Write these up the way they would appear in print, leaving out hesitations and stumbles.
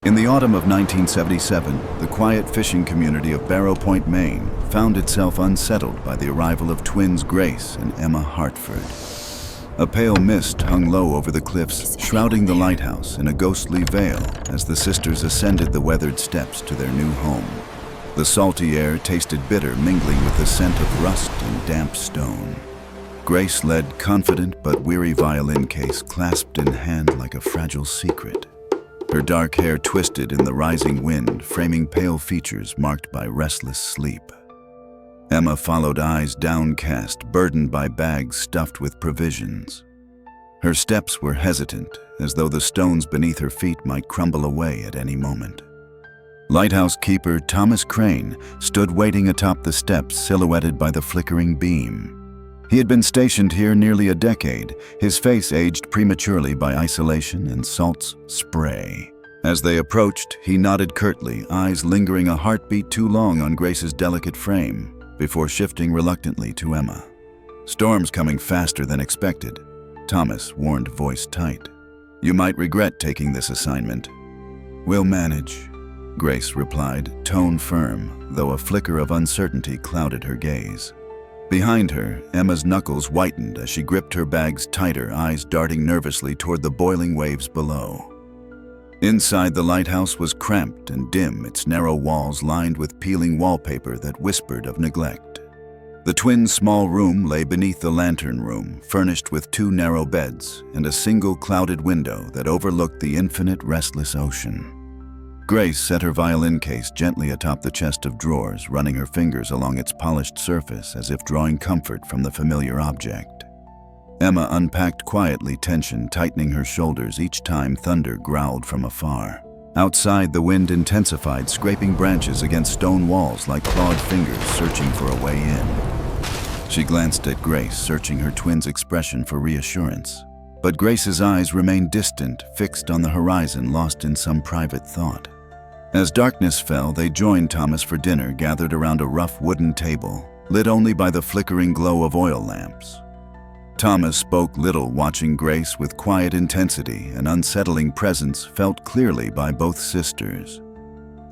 In the autumn of 1977, the quiet fishing community of Barrow Point, Maine, found itself unsettled by the arrival of twins Grace and Emma Hartford. A pale mist hung low over the cliffs, shrouding the lighthouse in a ghostly veil as the sisters ascended the weathered steps to their new home. The salty air tasted bitter, mingling with the scent of rust and damp stone. Grace led confident but weary violin case clasped in hand like a fragile secret. Her dark hair twisted in the rising wind, framing pale features marked by restless sleep. Emma followed, eyes downcast, burdened by bags stuffed with provisions. Her steps were hesitant, as though the stones beneath her feet might crumble away at any moment. Lighthouse keeper Thomas Crane stood waiting atop the steps, silhouetted by the flickering beam. He had been stationed here nearly a decade, his face aged prematurely by isolation and salt's spray. As they approached, he nodded curtly, eyes lingering a heartbeat too long on Grace's delicate frame, before shifting reluctantly to Emma. "Storm's coming faster than expected," Thomas warned, voice tight. "You might regret taking this assignment." "We'll manage," Grace replied, tone firm, though a flicker of uncertainty clouded her gaze. Behind her, Emma's knuckles whitened as she gripped her bags tighter, eyes darting nervously toward the boiling waves below. Inside, the lighthouse was cramped and dim, its narrow walls lined with peeling wallpaper that whispered of neglect. The twins' small room lay beneath the lantern room, furnished with 2 narrow beds and a single clouded window that overlooked the infinite, restless ocean. Grace set her violin case gently atop the chest of drawers, running her fingers along its polished surface as if drawing comfort from the familiar object. Emma unpacked quietly, tension tightening her shoulders each time thunder growled from afar. Outside, the wind intensified, scraping branches against stone walls like clawed fingers searching for a way in. She glanced at Grace, searching her twin's expression for reassurance. But Grace's eyes remained distant, fixed on the horizon, lost in some private thought. As darkness fell, they joined Thomas for dinner, gathered around a rough wooden table, lit only by the flickering glow of oil lamps. Thomas spoke little, watching Grace with quiet intensity, an unsettling presence felt clearly by both sisters.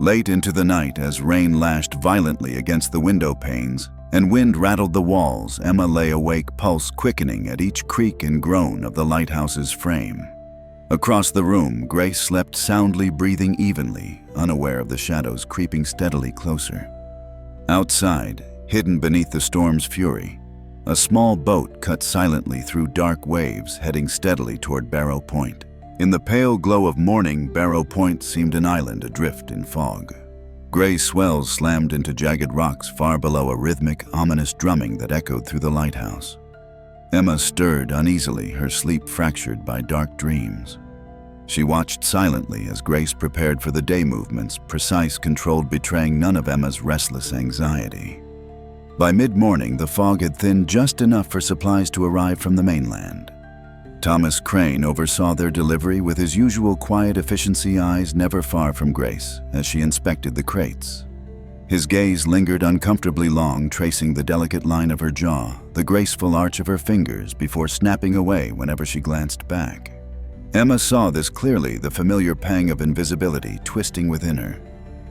Late into the night, as rain lashed violently against the window panes and wind rattled the walls, Emma lay awake, pulse quickening at each creak and groan of the lighthouse's frame. Across the room, Grace slept soundly, breathing evenly, unaware of the shadows creeping steadily closer. Outside, hidden beneath the storm's fury, a small boat cut silently through dark waves, heading steadily toward Barrow Point. In the pale glow of morning, Barrow Point seemed an island adrift in fog. Gray swells slammed into jagged rocks far below, a rhythmic, ominous drumming that echoed through the lighthouse. Emma stirred uneasily, her sleep fractured by dark dreams. She watched silently as Grace prepared for the day movements, precise, controlled, betraying none of Emma's restless anxiety. By mid-morning, the fog had thinned just enough for supplies to arrive from the mainland. Thomas Crane oversaw their delivery with his usual quiet efficiency, eyes never far from Grace as she inspected the crates. His gaze lingered uncomfortably long, tracing the delicate line of her jaw, the graceful arch of her fingers, before snapping away whenever she glanced back. Emma saw this clearly, the familiar pang of invisibility twisting within her.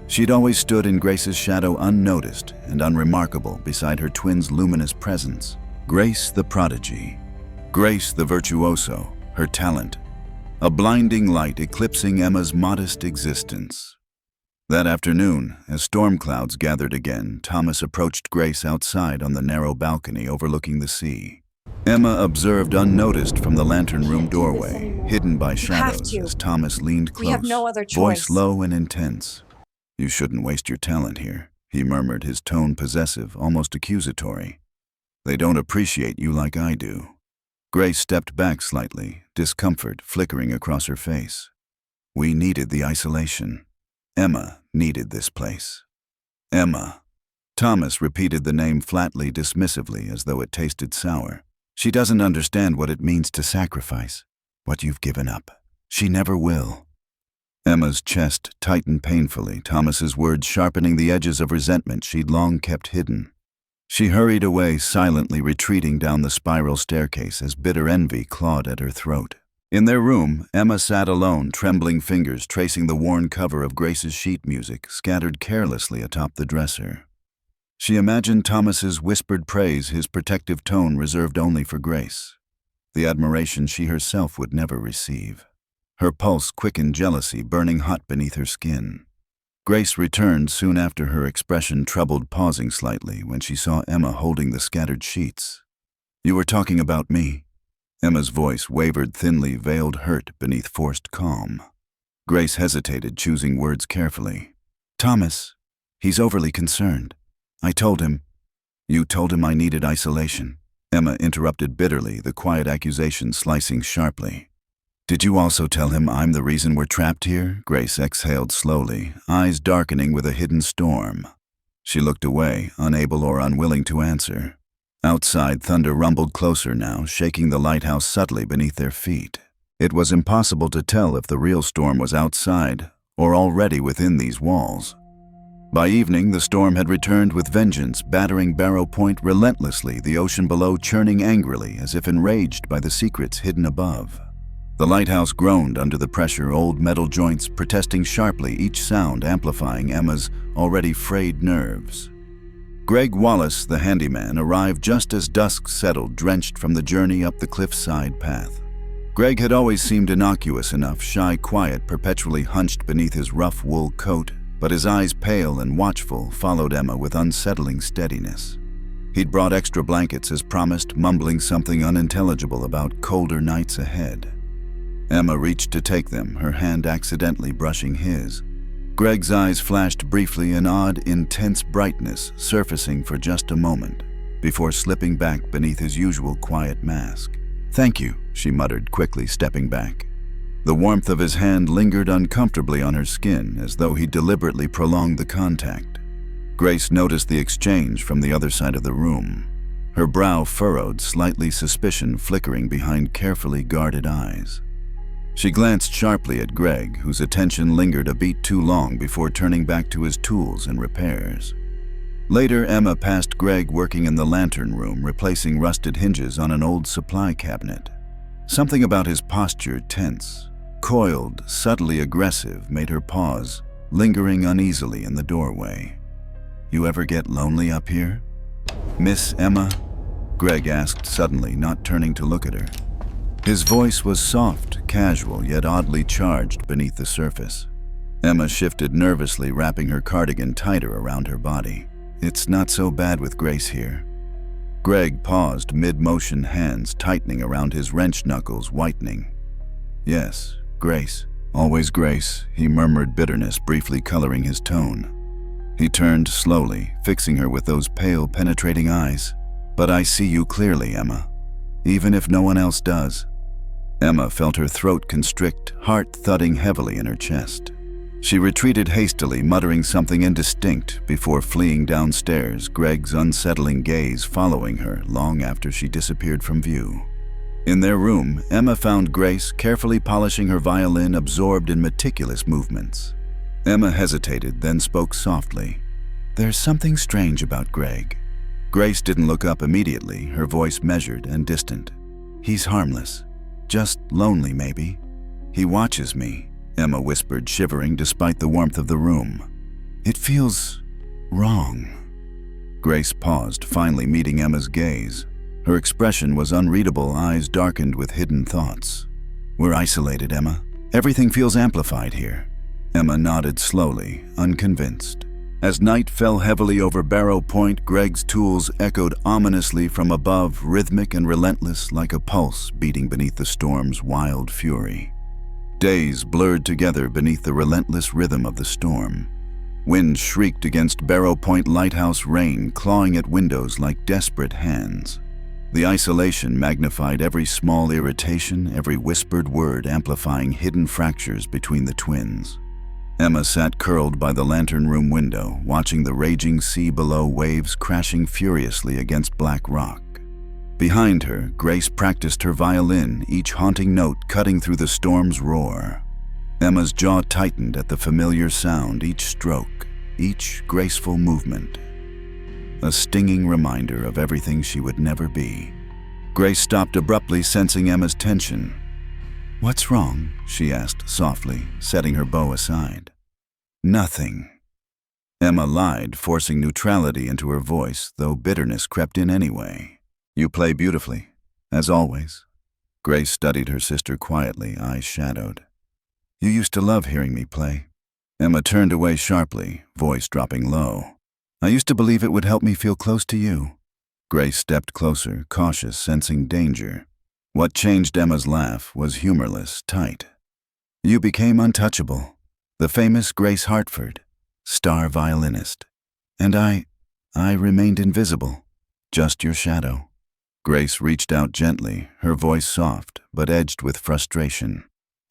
She'd always stood in Grace's shadow, unnoticed and unremarkable, beside her twin's luminous presence. Grace the prodigy. Grace the virtuoso, her talent. A blinding light eclipsing Emma's modest existence. That afternoon, as storm clouds gathered again, Thomas approached Grace outside on the narrow balcony overlooking the sea. Emma observed unnoticed from the lantern room doorway, hidden by shadows, as Thomas leaned close, We have no other voice choice. low and intense. "You shouldn't waste your talent here," he murmured, his tone possessive, almost accusatory. "They don't appreciate you like I do." Grace stepped back slightly, discomfort flickering across her face. "We needed the isolation. Emma needed this place." "Emma." Thomas repeated the name flatly, dismissively, as though it tasted sour. "She doesn't understand what it means to sacrifice, what you've given up. She never will." Emma's chest tightened painfully, Thomas's words sharpening the edges of resentment she'd long kept hidden. She hurried away, silently retreating down the spiral staircase as bitter envy clawed at her throat. In their room, Emma sat alone, trembling fingers tracing the worn cover of Grace's sheet music scattered carelessly atop the dresser. She imagined Thomas's whispered praise, his protective tone reserved only for Grace, the admiration she herself would never receive. Her pulse quickened, jealousy burning hot beneath her skin. Grace returned soon after, her expression troubled, pausing slightly when she saw Emma holding the scattered sheets. "You were talking about me?" Emma's voice wavered, thinly veiled hurt beneath forced calm. Grace hesitated, choosing words carefully. "Thomas, he's overly concerned. I told him." "You told him I needed isolation?" Emma interrupted bitterly, the quiet accusation slicing sharply. "Did you also tell him I'm the reason we're trapped here?" Grace exhaled slowly, eyes darkening with a hidden storm. She looked away, unable or unwilling to answer. Outside, thunder rumbled closer now, shaking the lighthouse subtly beneath their feet. It was impossible to tell if the real storm was outside or already within these walls. By evening, the storm had returned with vengeance, battering Barrow Point relentlessly, the ocean below churning angrily as if enraged by the secrets hidden above. The lighthouse groaned under the pressure, old metal joints protesting sharply, each sound amplifying Emma's already frayed nerves. Greg Wallace, the handyman, arrived just as dusk settled, drenched from the journey up the cliffside path. Greg had always seemed innocuous enough, shy, quiet, perpetually hunched beneath his rough wool coat, but his eyes, pale and watchful, followed Emma with unsettling steadiness. He'd brought extra blankets as promised, mumbling something unintelligible about colder nights ahead. Emma reached to take them, her hand accidentally brushing his. Greg's eyes flashed briefly, an odd, intense brightness surfacing for just a moment, before slipping back beneath his usual quiet mask. "Thank you," she muttered, quickly stepping back. The warmth of his hand lingered uncomfortably on her skin, as though he deliberately prolonged the contact. Grace noticed the exchange from the other side of the room, her brow furrowed, slightly suspicion flickering behind carefully guarded eyes. She glanced sharply at Greg, whose attention lingered a beat too long before turning back to his tools and repairs. Later, Emma passed Greg working in the lantern room, replacing rusted hinges on an old supply cabinet. Something about his posture, tense, coiled, subtly aggressive, made her pause, lingering uneasily in the doorway. "You ever get lonely up here, Miss Emma?" Greg asked suddenly, not turning to look at her. His voice was soft, casual, yet oddly charged beneath the surface. Emma shifted nervously, wrapping her cardigan tighter around her body. "It's not so bad with Grace here." Greg paused, mid-motion, hands tightening around his wrench knuckles, whitening. "Yes, Grace. Always Grace," he murmured, bitterness briefly coloring his tone. He turned slowly, fixing her with those pale, penetrating eyes. "But I see you clearly, Emma, even if no one else does." Emma felt her throat constrict, heart thudding heavily in her chest. She retreated hastily, muttering something indistinct before fleeing downstairs, Greg's unsettling gaze following her long after she disappeared from view. In their room, Emma found Grace carefully polishing her violin, absorbed in meticulous movements. Emma hesitated, then spoke softly. "There's something strange about Greg." Grace didn't look up immediately, her voice measured and distant. "He's harmless. Just lonely, maybe. He watches me," Emma whispered, shivering despite the warmth of the room. "It feels wrong." Grace paused, finally meeting Emma's gaze. Her expression was unreadable, eyes darkened with hidden thoughts. "We're isolated, Emma. Everything feels amplified here." Emma nodded slowly, unconvinced. As night fell heavily over Barrow Point, Greg's tools echoed ominously from above, rhythmic and relentless, like a pulse beating beneath the storm's wild fury. Days blurred together beneath the relentless rhythm of the storm. Wind shrieked against Barrow Point Lighthouse, rain clawing at windows like desperate hands. The isolation magnified every small irritation, every whispered word amplifying hidden fractures between the twins. Emma sat curled by the lantern room window, watching the raging sea below, waves crashing furiously against black rock. Behind her, Grace practiced her violin, each haunting note cutting through the storm's roar. Emma's jaw tightened at the familiar sound, each stroke, each graceful movement. A stinging reminder of everything she would never be. Grace stopped abruptly, sensing Emma's tension. "What's wrong?" she asked softly, setting her bow aside. "Nothing." Emma lied, forcing neutrality into her voice, though bitterness crept in anyway. "You play beautifully, as always." Grace studied her sister quietly, eyes shadowed. "You used to love hearing me play." Emma turned away sharply, voice dropping low. "I used to believe it would help me feel close to you." Grace stepped closer, cautious, sensing danger. What changed Emma's laugh was humorless, tight. "You became untouchable. The famous Grace Hartford, star violinist. And I remained invisible, just your shadow." Grace reached out gently, her voice soft, but edged with frustration.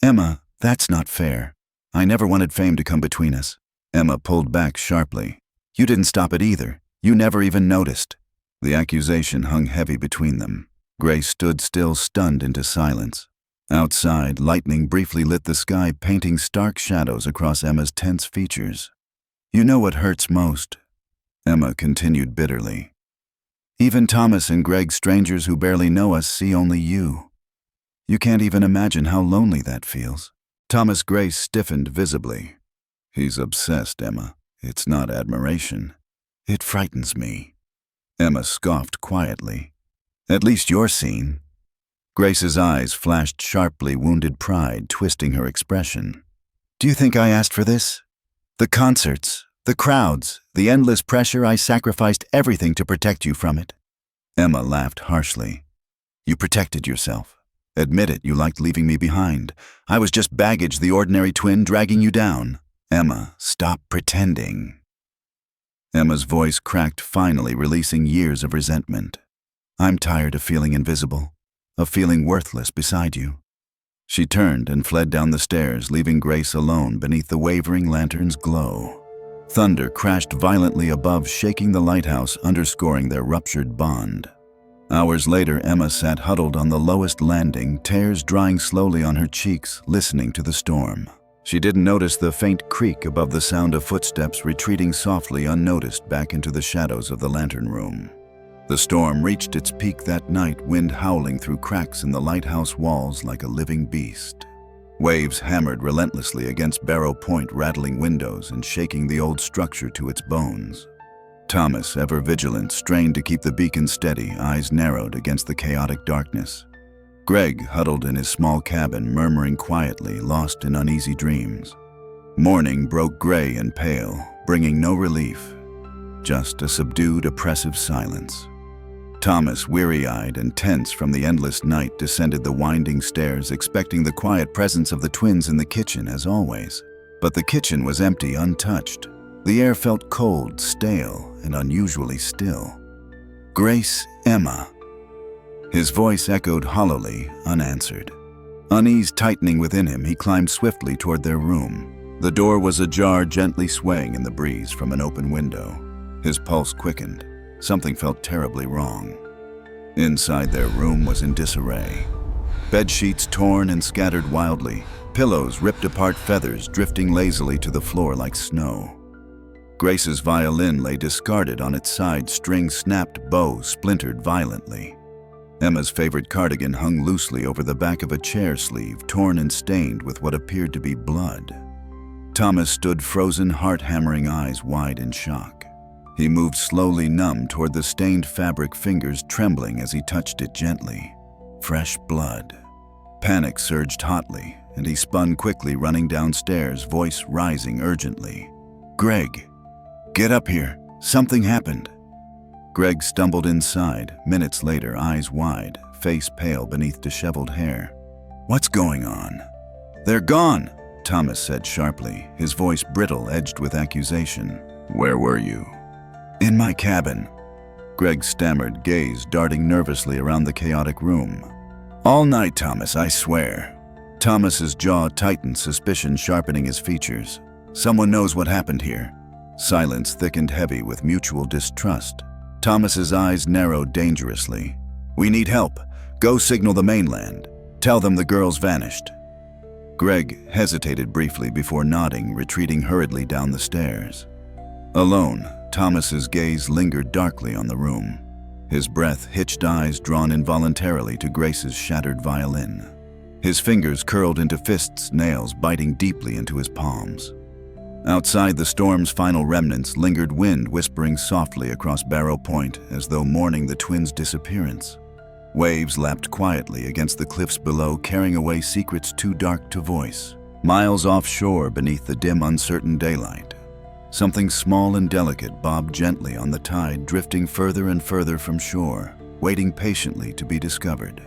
"Emma, that's not fair. I never wanted fame to come between us." Emma pulled back sharply. "You didn't stop it either. You never even noticed." The accusation hung heavy between them. Grace stood still, stunned into silence. Outside, lightning briefly lit the sky, painting stark shadows across Emma's tense features. "You know what hurts most," Emma continued bitterly. "Even Thomas and Greg, strangers who barely know us, see only you. You can't even imagine how lonely that feels." Thomas' Grace stiffened visibly. "He's obsessed, Emma. It's not admiration. It frightens me." Emma scoffed quietly. "At least you're seen." Grace's eyes flashed sharply, wounded pride twisting her expression. "Do you think I asked for this? The concerts, the crowds, the endless pressure, I sacrificed everything to protect you from it." Emma laughed harshly. "You protected yourself. Admit it, you liked leaving me behind. I was just baggage, the ordinary twin dragging you down." "Emma, stop pretending." Emma's voice cracked, finally releasing years of resentment. "I'm tired of feeling invisible, of feeling worthless beside you." She turned and fled down the stairs, leaving Grace alone beneath the wavering lantern's glow. Thunder crashed violently above, shaking the lighthouse, underscoring their ruptured bond. Hours later, Emma sat huddled on the lowest landing, tears drying slowly on her cheeks, listening to the storm. She didn't notice the faint creak above the sound of footsteps retreating softly unnoticed back into the shadows of the lantern room. The storm reached its peak that night, wind howling through cracks in the lighthouse walls like a living beast. Waves hammered relentlessly against Barrow Point, rattling windows and shaking the old structure to its bones. Thomas, ever vigilant, strained to keep the beacon steady, eyes narrowed against the chaotic darkness. Greg huddled in his small cabin, murmuring quietly, lost in uneasy dreams. Morning broke gray and pale, bringing no relief, just a subdued, oppressive silence. Thomas, weary-eyed and tense from the endless night, descended the winding stairs, expecting the quiet presence of the twins in the kitchen as always. But the kitchen was empty, untouched. The air felt cold, stale, and unusually still. "Grace, Emma." His voice echoed hollowly, unanswered. Unease tightening within him, he climbed swiftly toward their room. The door was ajar, gently swaying in the breeze from an open window. His pulse quickened. Something felt terribly wrong. Inside their room was in disarray. Bed sheets torn and scattered wildly, pillows ripped apart, feathers drifting lazily to the floor like snow. Grace's violin lay discarded on its side, string snapped, bow splintered violently. Emma's favorite cardigan hung loosely over the back of a chair sleeve, torn and stained with what appeared to be blood. Thomas stood frozen, heart-hammering eyes wide in shock. He moved slowly, numb, toward the stained fabric, fingers trembling as he touched it gently. Fresh blood. Panic surged hotly, and he spun quickly, running downstairs, voice rising urgently. "Greg, get up here. Something happened." Greg stumbled inside, minutes later, eyes wide, face pale beneath disheveled hair. "What's going on?" "They're gone," Thomas said sharply, his voice brittle, edged with accusation. "Where were you?" "In my cabin." Greg stammered, gaze darting nervously around the chaotic room. "All night, Thomas, I swear." Thomas's jaw tightened, suspicion sharpening his features. "Someone knows what happened here." Silence thickened heavy with mutual distrust. Thomas's eyes narrowed dangerously. "We need help. Go signal the mainland. Tell them the girls vanished." Greg hesitated briefly before nodding, retreating hurriedly down the stairs. Alone, Thomas's gaze lingered darkly on the room. His breath, hitched eyes drawn involuntarily to Grace's shattered violin. His fingers curled into fists, nails biting deeply into his palms. Outside, the storm's final remnants lingered, wind whispering softly across Barrow Point as though mourning the twins' disappearance. Waves lapped quietly against the cliffs below, carrying away secrets too dark to voice. Miles offshore, beneath the dim, uncertain daylight, something small and delicate bobbed gently on the tide, drifting further and further from shore, waiting patiently to be discovered.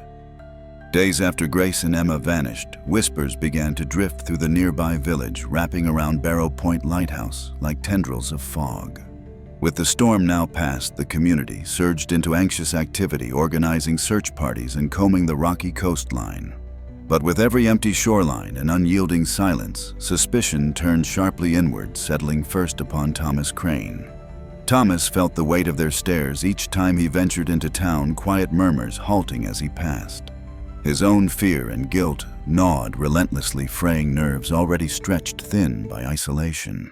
Days after Grace and Emma vanished, whispers began to drift through the nearby village, wrapping around Barrow Point Lighthouse like tendrils of fog. With the storm now past, the community surged into anxious activity, organizing search parties and combing the rocky coastline. But with every empty shoreline and unyielding silence, suspicion turned sharply inward, settling first upon Thomas Crane. Thomas felt the weight of their stares each time he ventured into town, quiet murmurs halting as he passed. His own fear and guilt gnawed relentlessly, fraying nerves already stretched thin by isolation.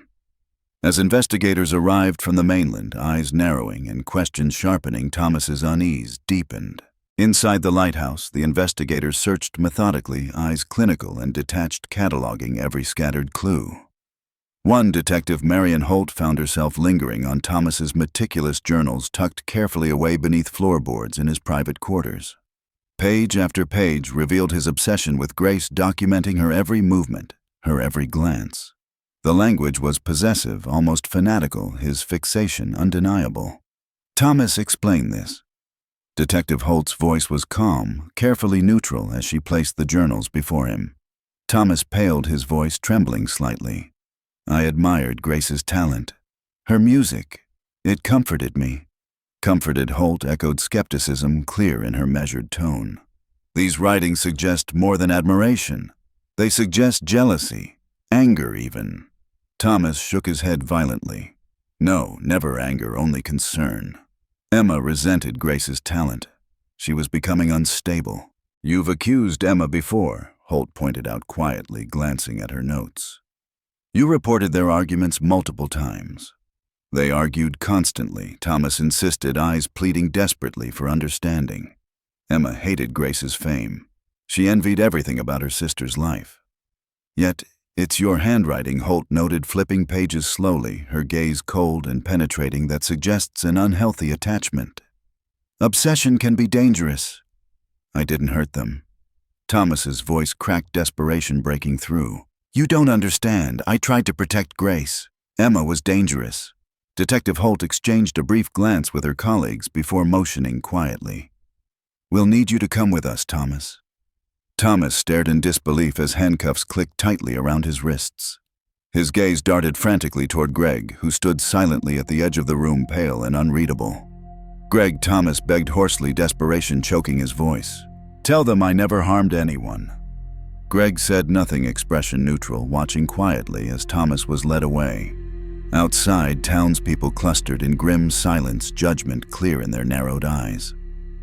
As investigators arrived from the mainland, eyes narrowing and questions sharpening, Thomas's unease deepened. Inside the lighthouse, the investigators searched methodically, eyes clinical and detached, cataloging every scattered clue. One detective, Marion Holt, found herself lingering on Thomas's meticulous journals tucked carefully away beneath floorboards in his private quarters. Page after page revealed his obsession with Grace, documenting her every movement, her every glance. The language was possessive, almost fanatical, his fixation undeniable. Thomas explained this. Detective Holt's voice was calm, carefully neutral as she placed the journals before him. Thomas paled, his voice trembling slightly. I admired Grace's talent. Her music, it comforted me. Comforted, Holt echoed, skepticism clear in her measured tone. These writings suggest more than admiration. They suggest jealousy, anger even. Thomas shook his head violently. No, never anger, only concern. Emma resented Grace's talent. She was becoming unstable. You've accused Emma before, Holt pointed out quietly, glancing at her notes. You reported their arguments multiple times. They argued constantly, Thomas insisted, eyes pleading desperately for understanding. Emma hated Grace's fame. She envied everything about her sister's life. Yet, it's your handwriting, Holt noted, flipping pages slowly, her gaze cold and penetrating, that suggests an unhealthy attachment. Obsession can be dangerous. I didn't hurt them. Thomas's voice cracked, desperation breaking through. You don't understand. I tried to protect Grace. Emma was dangerous. Detective Holt exchanged a brief glance with her colleagues before motioning quietly. We'll need you to come with us, Thomas. Thomas stared in disbelief as handcuffs clicked tightly around his wrists. His gaze darted frantically toward Greg, who stood silently at the edge of the room, pale and unreadable. Greg, Thomas begged hoarsely, desperation choking his voice. Tell them I never harmed anyone. Greg said nothing, expression neutral, watching quietly as Thomas was led away. Outside, townspeople clustered in grim silence, judgment clear in their narrowed eyes.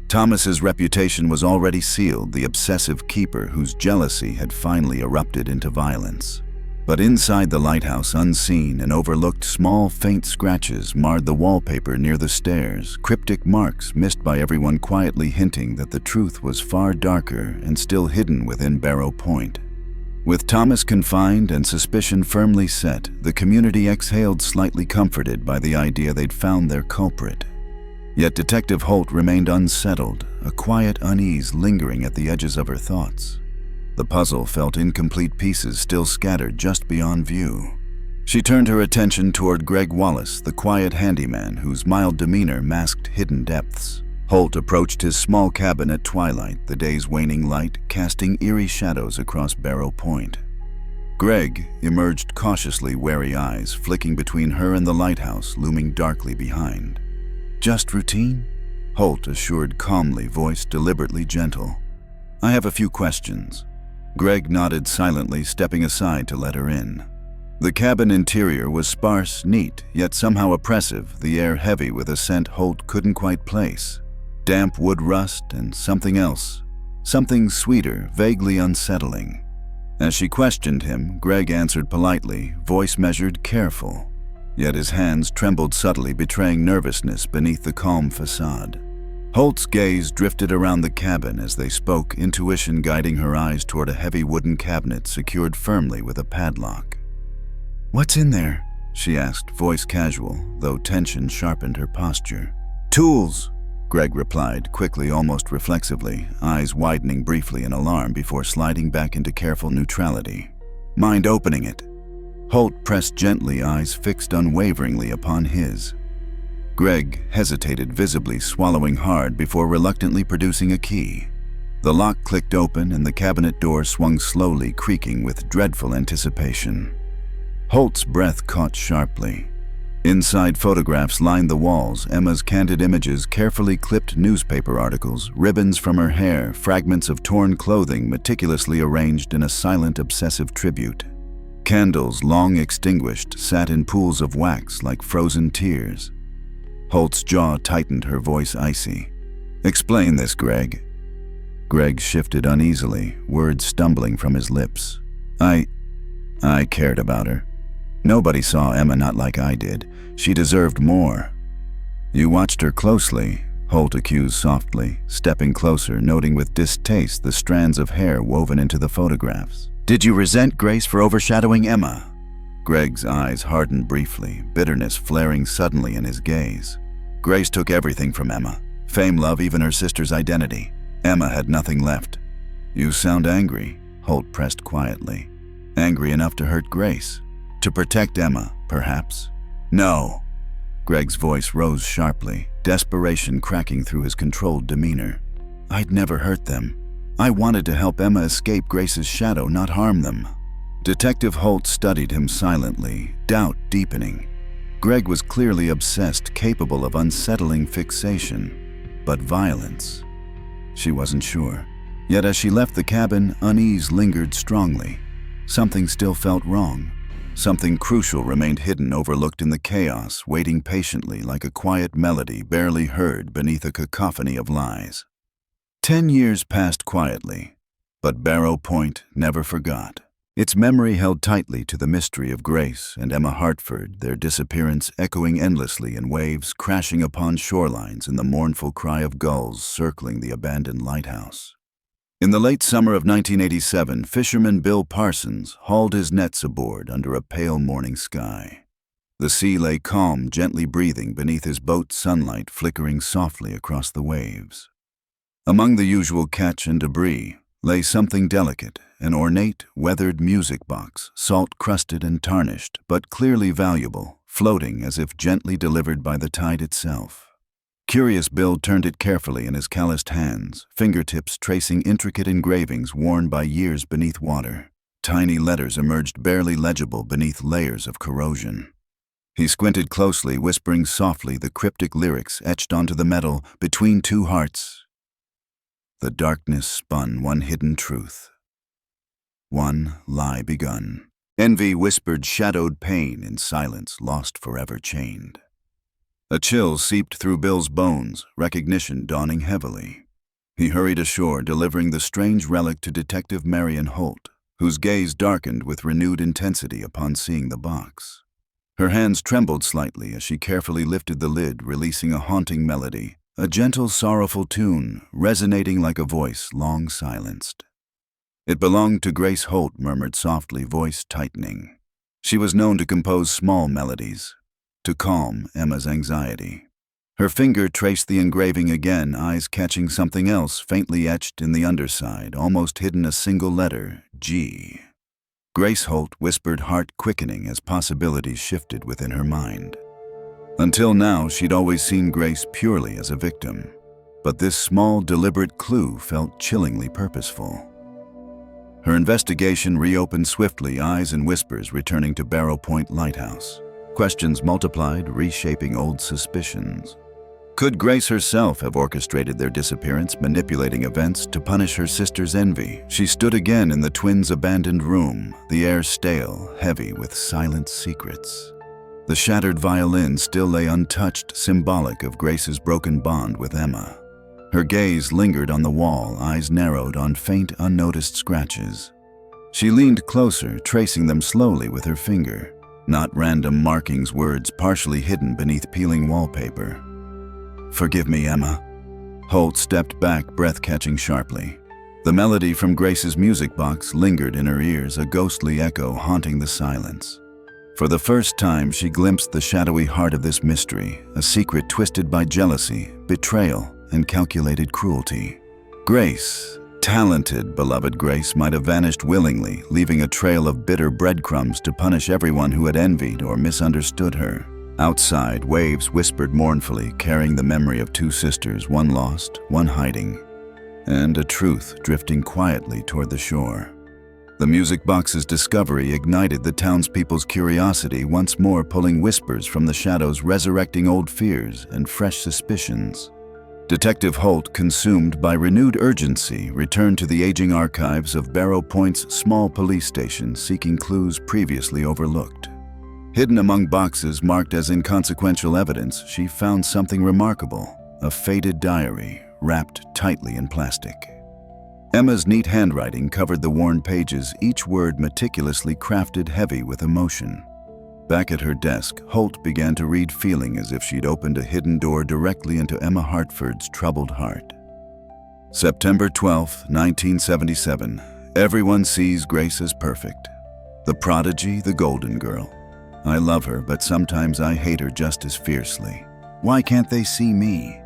Thomas's reputation was already sealed, the obsessive keeper whose jealousy had finally erupted into violence. But inside the lighthouse, unseen and overlooked, small, faint scratches marred the wallpaper near the stairs, cryptic marks missed by everyone, quietly hinting that the truth was far darker and still hidden within Barrow Point. With Thomas confined and suspicion firmly set, the community exhaled, slightly comforted by the idea they'd found their culprit. Yet Detective Holt remained unsettled, a quiet unease lingering at the edges of her thoughts. The puzzle felt incomplete, pieces still scattered just beyond view. She turned her attention toward Greg Wallace, the quiet handyman whose mild demeanor masked hidden depths. Holt approached his small cabin at twilight, the day's waning light casting eerie shadows across Barrow Point. Greg emerged cautiously, wary eyes flicking between her and the lighthouse looming darkly behind. Just routine? Holt assured calmly, voice deliberately gentle. I have a few questions. Greg nodded silently, stepping aside to let her in. The cabin interior was sparse, neat, yet somehow oppressive, the air heavy with a scent Holt couldn't quite place. Damp wood rust and something else. Something sweeter, vaguely unsettling. As she questioned him, Greg answered politely, voice measured, careful. Yet his hands trembled subtly, betraying nervousness beneath the calm facade. Holt's gaze drifted around the cabin as they spoke, intuition guiding her eyes toward a heavy wooden cabinet secured firmly with a padlock. "What's in there?" she asked, voice casual, though tension sharpened her posture. "Tools," Greg replied, quickly, almost reflexively, eyes widening briefly in alarm before sliding back into careful neutrality. "Mind opening it?" Holt pressed gently, eyes fixed unwaveringly upon his. Greg hesitated, visibly swallowing hard before reluctantly producing a key. The lock clicked open and the cabinet door swung slowly, creaking with dreadful anticipation. Holt's breath caught sharply. Inside, photographs lined the walls, Emma's candid images, carefully clipped newspaper articles, ribbons from her hair, fragments of torn clothing meticulously arranged in a silent, obsessive tribute. Candles, long extinguished, sat in pools of wax like frozen tears. Holt's jaw tightened, her voice icy. "Explain this, Greg." Greg shifted uneasily, words stumbling from his lips. I cared about her. Nobody saw Emma not like I did. She deserved more." "You watched her closely," Holt accused softly, stepping closer, noting with distaste the strands of hair woven into the photographs. "Did you resent Grace for overshadowing Emma?" Greg's eyes hardened briefly, bitterness flaring suddenly in his gaze. "Grace took everything from Emma. Fame, love, even her sister's identity. Emma had nothing left." "You sound angry," Holt pressed quietly. "Angry enough to hurt Grace? To protect Emma, perhaps?" "No." Greg's voice rose sharply, desperation cracking through his controlled demeanor. "I'd never hurt them. I wanted to help Emma escape Grace's shadow, not harm them." Detective Holt studied him silently, doubt deepening. Greg was clearly obsessed, capable of unsettling fixation. But violence? She wasn't sure. Yet as she left the cabin, unease lingered strongly. Something still felt wrong. Something crucial remained hidden, overlooked in the chaos, waiting patiently like a quiet melody barely heard beneath a cacophony of lies. 10 years passed quietly, but Barrow Point never forgot. Its memory held tightly to the mystery of Grace and Emma Hartford, their disappearance echoing endlessly in waves crashing upon shorelines and the mournful cry of gulls circling the abandoned lighthouse. In the late summer of 1987, fisherman Bill Parsons hauled his nets aboard under a pale morning sky. The sea lay calm, gently breathing beneath his boat's sunlight flickering softly across the waves. Among the usual catch and debris lay something delicate, an ornate, weathered music box, salt-crusted and tarnished, but clearly valuable, floating as if gently delivered by the tide itself. Curious, Bill turned it carefully in his calloused hands, fingertips tracing intricate engravings worn by years beneath water. Tiny letters emerged barely legible beneath layers of corrosion. He squinted closely, whispering softly the cryptic lyrics etched onto the metal, "Between two hearts." The darkness spun one hidden truth. One lie begun. Envy whispered shadowed pain in silence lost forever chained. A chill seeped through Bill's bones, recognition dawning heavily. He hurried ashore, delivering the strange relic to Detective Marion Holt, whose gaze darkened with renewed intensity upon seeing the box. Her hands trembled slightly as she carefully lifted the lid, releasing a haunting melody, a gentle, sorrowful tune, resonating like a voice long silenced. "It belonged to Grace Holt," murmured softly, voice tightening. She was known to compose small melodies, to calm Emma's anxiety. Her finger traced the engraving again, eyes catching something else faintly etched in the underside, almost hidden, a single letter, G. Grace Holt whispered, heart quickening as possibilities shifted within her mind. Until now, she'd always seen Grace purely as a victim, but this small, deliberate clue felt chillingly purposeful. Her investigation reopened swiftly, eyes and whispers returning to Barrow Point Lighthouse. Questions multiplied, reshaping old suspicions. Could Grace herself have orchestrated their disappearance, manipulating events to punish her sister's envy? She stood again in the twins' abandoned room, the air stale, heavy with silent secrets. The shattered violin still lay untouched, symbolic of Grace's broken bond with Emma. Her gaze lingered on the wall, eyes narrowed on faint, unnoticed scratches. She leaned closer, tracing them slowly with her finger, not random markings, words partially hidden beneath peeling wallpaper. "Forgive me, Emma." Holt stepped back, breath catching sharply. The melody from Grace's music box lingered in her ears, a ghostly echo haunting the silence. For the first time, she glimpsed the shadowy heart of this mystery, a secret twisted by jealousy, betrayal, and calculated cruelty. Grace, talented, beloved Grace, might have vanished willingly, leaving a trail of bitter breadcrumbs to punish everyone who had envied or misunderstood her. Outside, waves whispered mournfully, carrying the memory of two sisters, one lost, one hiding, and a truth drifting quietly toward the shore. The music box's discovery ignited the townspeople's curiosity, once more pulling whispers from the shadows, resurrecting old fears and fresh suspicions. Detective Holt, consumed by renewed urgency, returned to the aging archives of Barrow Point's small police station, seeking clues previously overlooked. Hidden among boxes marked as inconsequential evidence, she found something remarkable: a faded diary wrapped tightly in plastic. Emma's neat handwriting covered the worn pages, each word meticulously crafted, heavy with emotion. Back at her desk, Holt began to read, feeling as if she'd opened a hidden door directly into Emma Hartford's troubled heart. September 12, 1977. Everyone sees Grace as perfect. The prodigy, the golden girl. I love her, but sometimes I hate her just as fiercely. Why can't they see me?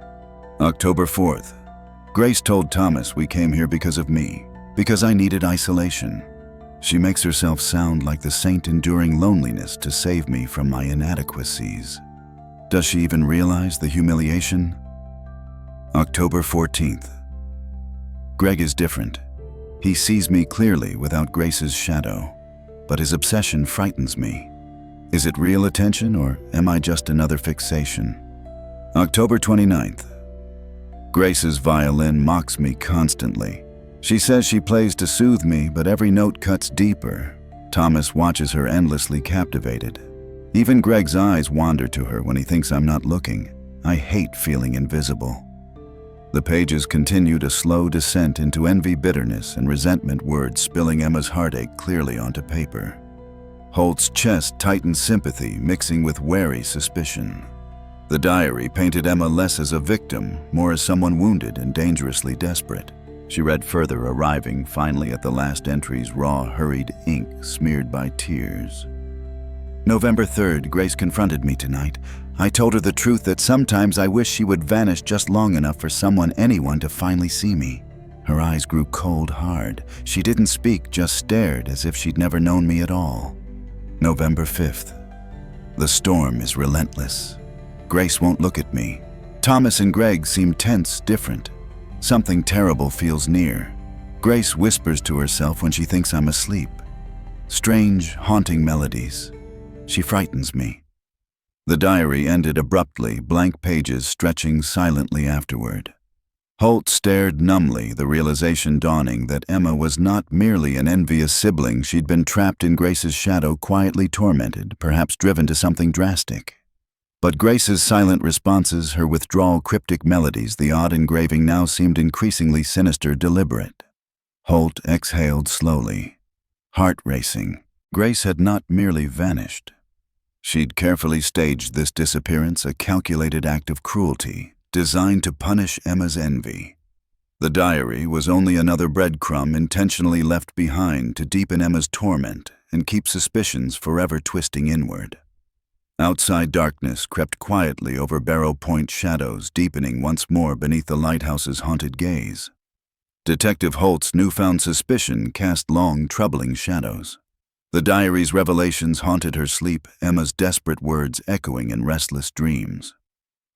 October 4th. Grace told Thomas we came here because of me, because I needed isolation. She makes herself sound like the saint enduring loneliness to save me from my inadequacies. Does she even realize the humiliation? October 14th. Greg is different. He sees me clearly without Grace's shadow, but his obsession frightens me. Is it real attention, or am I just another fixation? October 29th. Grace's violin mocks me constantly. She says she plays to soothe me, but every note cuts deeper. Thomas watches her endlessly captivated. Even Greg's eyes wander to her when he thinks I'm not looking. I hate feeling invisible. The pages continued a slow descent into envy, bitterness, and resentment, words spilling Emma's heartache clearly onto paper. Holt's chest tightened, sympathy mixing with wary suspicion. The diary painted Emma less as a victim, more as someone wounded and dangerously desperate. She read further, arriving finally at the last entry's raw, hurried ink smeared by tears. November 3rd, Grace confronted me tonight. I told her the truth, that sometimes I wish she would vanish just long enough for anyone to finally see me. Her eyes grew cold, hard. She didn't speak, just stared as if she'd never known me at all. November 5th. The storm is relentless. Grace won't look at me. Thomas and Greg seem tense, different. Something terrible feels near. Grace whispers to herself when she thinks I'm asleep. Strange, haunting melodies. She frightens me. The diary ended abruptly, blank pages stretching silently afterward. Holt stared numbly, the realization dawning that Emma was not merely an envious sibling. She'd been trapped in Grace's shadow, quietly tormented, perhaps driven to something drastic. But Grace's silent responses, her withdrawal, cryptic melodies, the odd engraving now seemed increasingly sinister, deliberate. Holt exhaled slowly, heart racing. Grace had not merely vanished. She'd carefully staged this disappearance, a calculated act of cruelty, designed to punish Emma's envy. The diary was only another breadcrumb intentionally left behind to deepen Emma's torment and keep suspicions forever twisting inward. Outside, darkness crept quietly over Barrow Point, shadows deepening once more beneath the lighthouse's haunted gaze. Detective Holt's newfound suspicion cast long, troubling shadows. The diary's revelations haunted her sleep, Emma's desperate words echoing in restless dreams.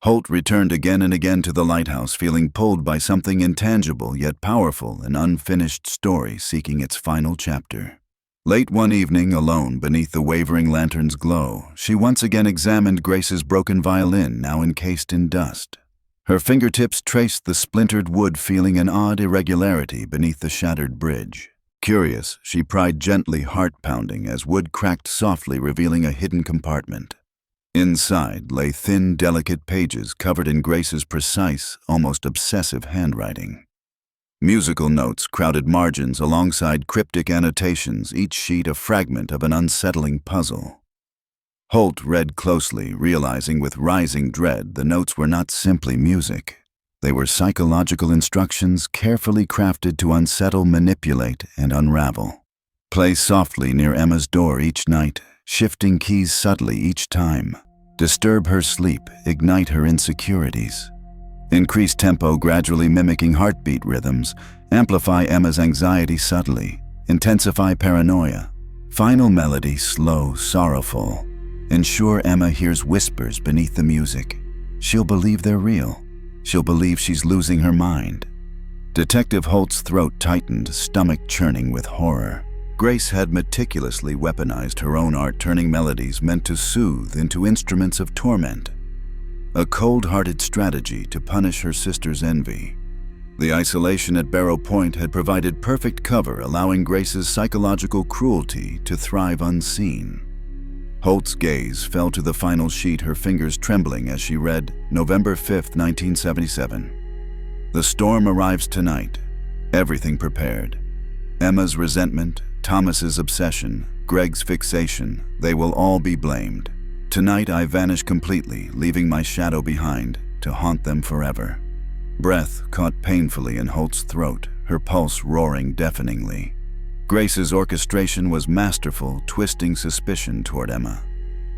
Holt returned again and again to the lighthouse, feeling pulled by something intangible yet powerful, an unfinished story seeking its final chapter. Late one evening, alone beneath the wavering lantern's glow, she once again examined Grace's broken violin, now encased in dust. Her fingertips traced the splintered wood, feeling an odd irregularity beneath the shattered bridge. Curious, she pried gently, heart-pounding, as wood cracked softly, revealing a hidden compartment. Inside lay thin, delicate pages covered in Grace's precise, almost obsessive handwriting. Musical notes crowded margins alongside cryptic annotations, each sheet a fragment of an unsettling puzzle. Holt read closely, realizing with rising dread the notes were not simply music. They were psychological instructions carefully crafted to unsettle, manipulate, and unravel. Play softly near Emma's door each night, shifting keys subtly each time. Disturb her sleep, ignite her insecurities. Increase tempo, gradually mimicking heartbeat rhythms. Amplify Emma's anxiety subtly. Intensify paranoia. Final melody, slow, sorrowful. Ensure Emma hears whispers beneath the music. She'll believe they're real. She'll believe she's losing her mind. Detective Holt's throat tightened, stomach churning with horror. Grace had meticulously weaponized her own art, turning melodies meant to soothe into instruments of torment. A cold-hearted strategy to punish her sister's envy. The isolation at Barrow Point had provided perfect cover, allowing Grace's psychological cruelty to thrive unseen. Holt's gaze fell to the final sheet, her fingers trembling as she read, November 5th, 1977. The storm arrives tonight. Everything prepared. Emma's resentment, Thomas's obsession, Greg's fixation, they will all be blamed. Tonight I vanish completely, leaving my shadow behind to haunt them forever. Breath caught painfully in Holt's throat, her pulse roaring deafeningly. Grace's orchestration was masterful, twisting suspicion toward Emma.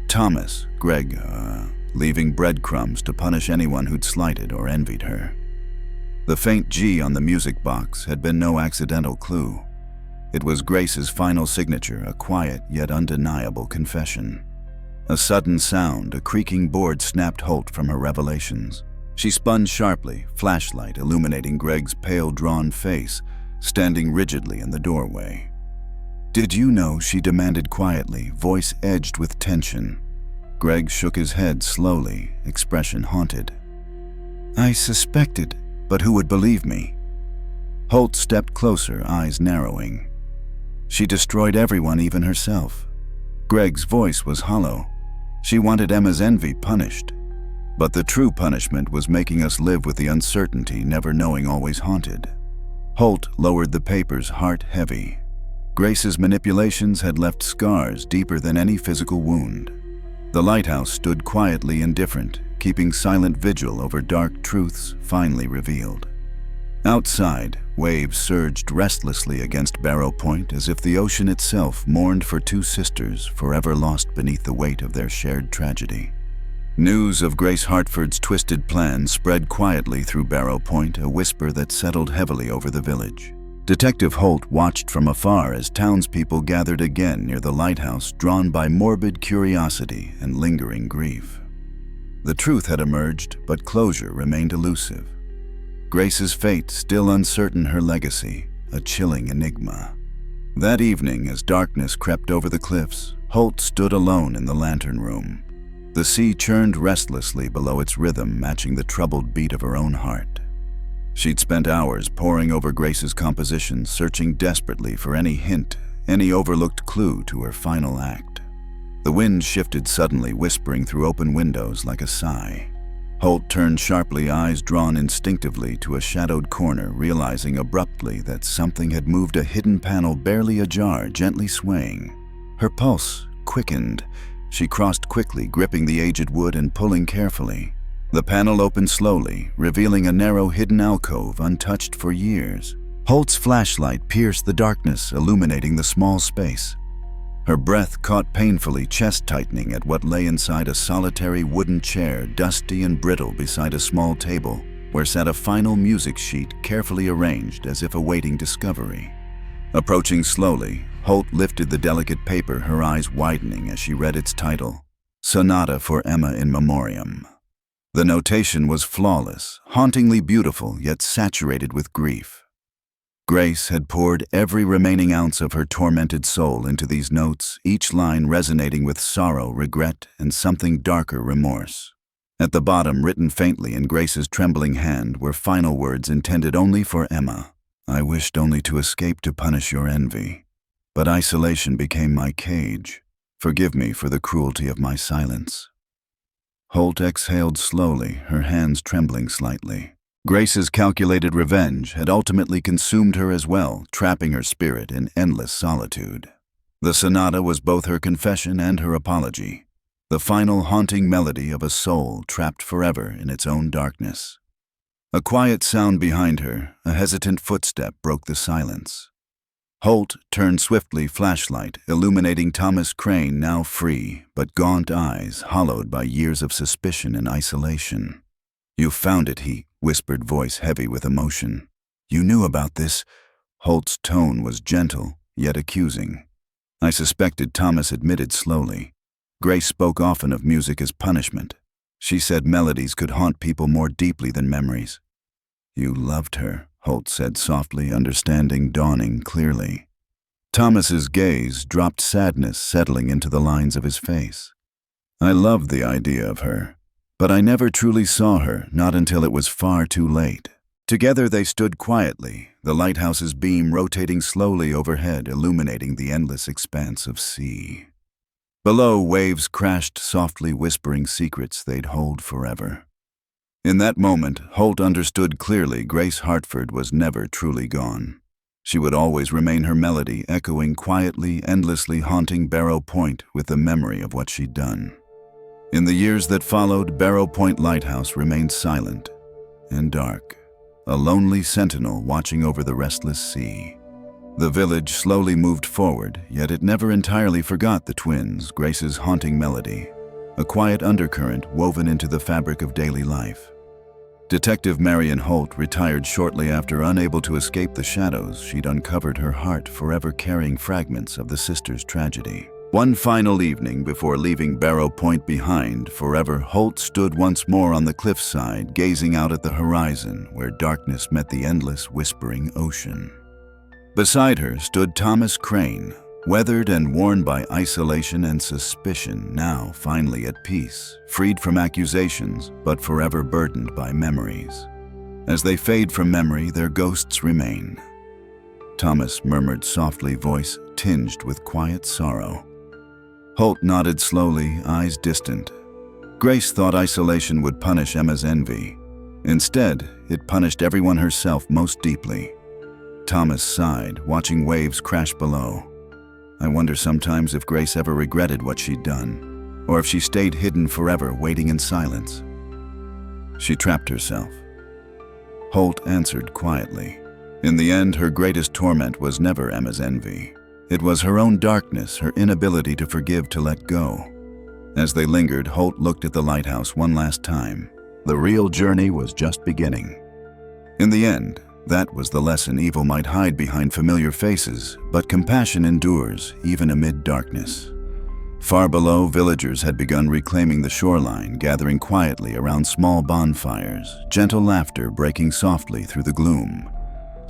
Thomas, Greg, leaving breadcrumbs to punish anyone who'd slighted or envied her. The faint G on the music box had been no accidental clue. It was Grace's final signature, a quiet yet undeniable confession. A sudden sound, a creaking board snapped Holt from her revelations. She spun sharply, flashlight illuminating Greg's pale, drawn face, standing rigidly in the doorway. "Did you know?" she demanded quietly, voice edged with tension. Greg shook his head slowly, expression haunted. "I suspected, but who would believe me?" Holt stepped closer, eyes narrowing. "She destroyed everyone, even herself." Greg's voice was hollow. She wanted Emma's envy punished. But the true punishment was making us live with the uncertainty, never knowing, always haunted. Holt lowered the papers, heart heavy. Grace's manipulations had left scars deeper than any physical wound. The lighthouse stood quietly indifferent, keeping silent vigil over dark truths finally revealed. Outside, waves surged restlessly against Barrow Point as if the ocean itself mourned for two sisters forever lost beneath the weight of their shared tragedy. News of Grace Hartford's twisted plan spread quietly through Barrow Point, a whisper that settled heavily over the village. Detective Holt watched from afar as townspeople gathered again near the lighthouse, drawn by morbid curiosity and lingering grief. The truth had emerged, but closure remained elusive. Grace's fate still uncertain, her legacy a chilling enigma. That evening, as darkness crept over the cliffs, Holt stood alone in the lantern room. The sea churned restlessly below, its rhythm matching the troubled beat of her own heart. She'd spent hours poring over Grace's composition, searching desperately for any hint, any overlooked clue to her final act. The wind shifted suddenly, whispering through open windows like a sigh. Holt turned sharply, eyes drawn instinctively to a shadowed corner, realizing abruptly that something had moved, a hidden panel barely ajar, gently swaying. Her pulse quickened. She crossed quickly, gripping the aged wood and pulling carefully. The panel opened slowly, revealing a narrow, hidden alcove untouched for years. Holt's flashlight pierced the darkness, illuminating the small space. Her breath caught painfully, chest tightening at what lay inside a solitary wooden chair, dusty and brittle, beside a small table, where sat a final music sheet carefully arranged as if awaiting discovery. Approaching slowly, Holt lifted the delicate paper, her eyes widening as she read its title, Sonata for Emma in Memoriam. The notation was flawless, hauntingly beautiful, yet saturated with grief. Grace had poured every remaining ounce of her tormented soul into these notes, each line resonating with sorrow, regret, and something darker, remorse. At the bottom, written faintly in Grace's trembling hand, were final words intended only for Emma. "I wished only to escape, to punish your envy. But isolation became my cage. Forgive me for the cruelty of my silence." Holt exhaled slowly, her hands trembling slightly. Grace's calculated revenge had ultimately consumed her as well, trapping her spirit in endless solitude. The sonata was both her confession and her apology, the final haunting melody of a soul trapped forever in its own darkness. A quiet sound behind her, a hesitant footstep, broke the silence. Holt turned swiftly, flashlight illuminating Thomas Crane, now free, but gaunt eyes hollowed by years of suspicion and isolation. "You found it," he whispered, voice heavy with emotion. "You knew about this?" Holt's tone was gentle, yet accusing. "I suspected," Thomas admitted slowly. "Grace spoke often of music as punishment. She said melodies could haunt people more deeply than memories." "You loved her," Holt said softly, understanding dawning clearly. Thomas's gaze dropped, sadness settling into the lines of his face. "I loved the idea of her, but I never truly saw her, not until it was far too late." Together they stood quietly, the lighthouse's beam rotating slowly overhead, illuminating the endless expanse of sea. Below, waves crashed softly, whispering secrets they'd hold forever. In that moment, Holt understood clearly Grace Hartford was never truly gone. She would always remain her melody, echoing quietly, endlessly, haunting Barrow Point with the memory of what she'd done. In the years that followed, Barrow Point Lighthouse remained silent and dark, a lonely sentinel watching over the restless sea. The village slowly moved forward, yet it never entirely forgot the twins, Grace's haunting melody, a quiet undercurrent woven into the fabric of daily life. Detective Marion Holt retired shortly after. Unable to escape the shadows, she'd uncovered her heart, forever carrying fragments of the sisters' tragedy. One final evening before leaving Barrow Point behind forever, Holt stood once more on the cliffside, gazing out at the horizon where darkness met the endless, whispering ocean. Beside her stood Thomas Crane, weathered and worn by isolation and suspicion, now finally at peace, freed from accusations, but forever burdened by memories. As they fade from memory, their ghosts remain. Thomas murmured softly, voice tinged with quiet sorrow. Holt nodded slowly, eyes distant. Grace thought isolation would punish Emma's envy. Instead, it punished everyone herself most deeply. Thomas sighed, watching waves crash below. "I wonder sometimes if Grace ever regretted what she'd done, or if she stayed hidden forever, waiting in silence. She trapped herself." Holt answered quietly. In the end, her greatest torment was never Emma's envy. It was her own darkness, her inability to forgive, to let go. As they lingered, Holt looked at the lighthouse one last time. The real journey was just beginning. In the end, that was the lesson. Evil might hide behind familiar faces, but compassion endures, even amid darkness. Far below, villagers had begun reclaiming the shoreline, gathering quietly around small bonfires, gentle laughter breaking softly through the gloom.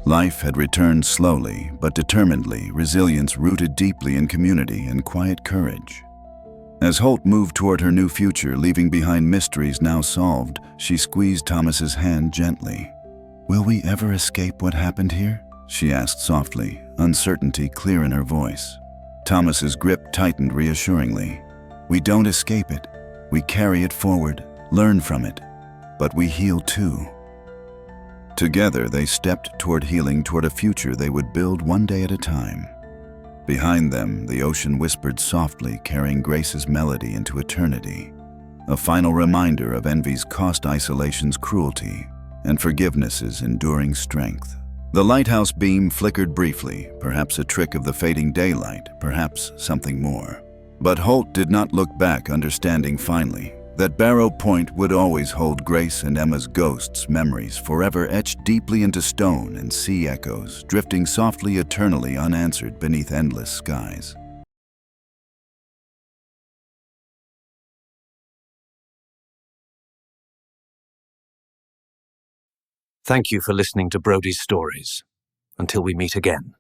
Life had returned slowly, but determinedly, resilience rooted deeply in community and quiet courage. As Holt moved toward her new future, leaving behind mysteries now solved, she squeezed Thomas's hand gently. "Will we ever escape what happened here?" she asked softly, uncertainty clear in her voice. Thomas's grip tightened reassuringly. "We don't escape it. We carry it forward, learn from it. But we heal too." Together they stepped toward healing, toward a future they would build one day at a time. Behind them, the ocean whispered softly, carrying Grace's melody into eternity. A final reminder of envy's cost, isolation's cruelty, and forgiveness's enduring strength. The lighthouse beam flickered briefly, perhaps a trick of the fading daylight, perhaps something more. But Holt did not look back, understanding finally that Barrow Point would always hold Grace and Emma's ghosts, memories forever etched deeply into stone and sea echoes, drifting softly, eternally unanswered beneath endless skies. Thank you for listening to Brody's Stories. Until we meet again.